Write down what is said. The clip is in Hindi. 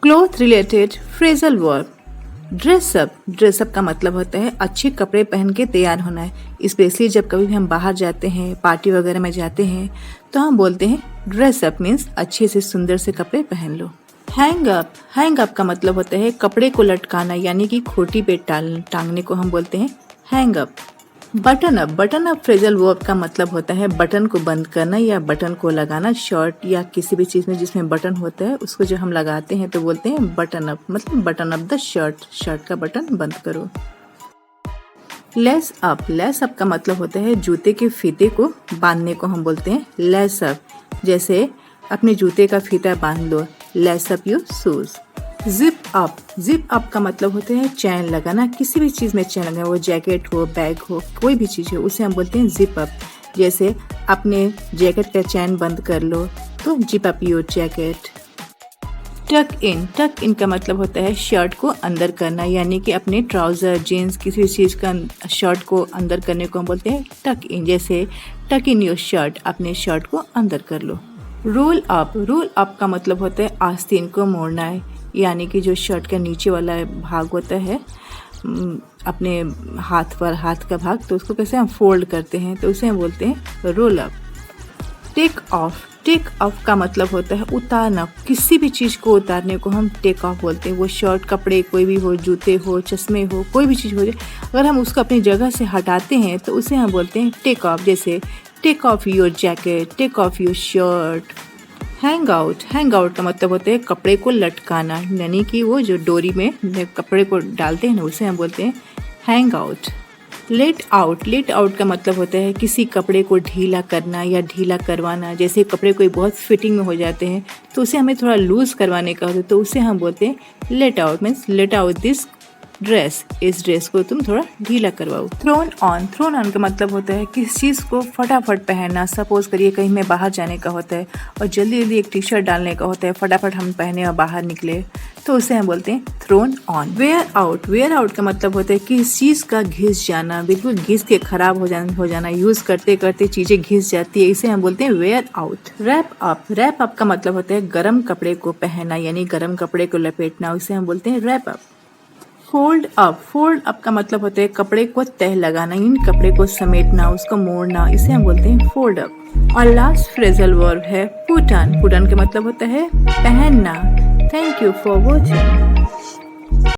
Cloth related phrasal verb. Dress up. Dress up का मतलब होता है अच्छे कपड़े पहन के तैयार होना है। स्पेशली जब कभी भी हम बाहर जाते हैं, पार्टी वगैरह में जाते हैं, तो हम बोलते हैं ड्रेसअप मीन्स अच्छे से सुंदर से कपड़े पहन लो। Hang up. हैंग अप का मतलब होता है कपड़े को लटकाना, यानी कि खोटी पे टांगने को हम बोलते हैं hang up. Button up. Button up phrasal verb का मतलब होता है बटन को बंद करना या बटन को लगाना। शर्ट या किसी भी चीज़ में जिसमें बटन होता है उसको जब हम लगाते हैं तो बोलते हैं बटन अप, मतलब button up the shirt, shirt का बटन बंद करो। Less up. लेस अप का मतलब होता है जूते के फीते को बांधने को हम बोलते हैं लेस अप। जैसे अपने जूते का फीता बांध लो, lace up your shoes. Zip up. Zip up का मतलब होता है चैन लगाना, किसी भी चीज़ में चैन लगाना, वो जैकेट हो, बैग हो, कोई भी चीज़ हो, उसे हम बोलते हैं जिप अप। जैसे अपने जैकेट का चैन बंद कर लो तो जिप अप योर जैकेट। टक इन। टक इन का मतलब होता है शर्ट को अंदर करना, यानी कि अपने ट्राउज़र, जीन्स, किसी भी चीज़ का शर्ट को अंदर करने को हम बोलते हैं टक इन। जैसे टक इन योर शर्ट, अपने शर्ट को अंदर कर लो। Roll up. रोल अप का मतलब होता है आस्तीन को मोड़ना है, यानी कि जो शर्ट का नीचे वाला भाग होता है अपने हाथ पर, हाथ का भाग, तो उसको कैसे हम फोल्ड करते हैं तो उसे हम बोलते हैं roll up. Take off. Take off का मतलब होता है उतारना, किसी भी चीज़ को उतारने को हम टेक ऑफ बोलते हैं। वो शर्ट, कपड़े कोई भी हो, जूते हो, चश्मे हो, कोई भी चीज़ हो जाए, अगर हम उसको अपनी जगह से हटाते हैं तो उसे हम बोलते हैं टेक ऑफ। जैसे take off your jacket, take off your shirt. Hang out. Hang out का मतलब होता है कपड़े को लटकाना, यानी कि वो जो डोरी में कपड़े को डालते हैं ना, उसे हम बोलते हैं hang out. Let out. Let out का मतलब होता है किसी कपड़े को ढीला करना या ढीला करवाना। जैसे कपड़े कोई बहुत फिटिंग में हो जाते हैं तो उसे हमें थोड़ा लूज करवाने का होता है, तो उसे हम बोलते हैं let out means let out this dress, इस ड्रेस को तुम थोड़ा ढीला करवाओ। Throne on. थ्रोन ऑन का मतलब होता है किस चीज़ को फटाफट पहनना। सपोज करिए कहीं में बाहर जाने का होता है और जल्दी जल्दी एक टी शर्ट डालने का होता है, फटाफट हम पहने और बाहर निकले, तो उसे हम बोलते हैं thrown on. Wear out. Wear out का मतलब होता है किस चीज़ का घिस जाना, बिल्कुल घिस के खराब हो जाना, यूज़ करते करते चीज़ें घिस जाती है, इसे हम बोलते हैं wear out. Wrap up. Wrap up का मतलब होता है गर्म कपड़े को पहनना, यानी गर्म कपड़े को लपेटना, उसे हम बोलते हैं wrap up. Fold up. Fold up का मतलब होता है कपड़े को तह लगाना, इन कपड़े को समेटना, उसको मोड़ना, इसे हम बोलते हैं फोल्ड अप। और लास्ट फ्रेजल वर्ब है पुट ऑन। पुट ऑन का मतलब होता है पहनना। Thank you for watching.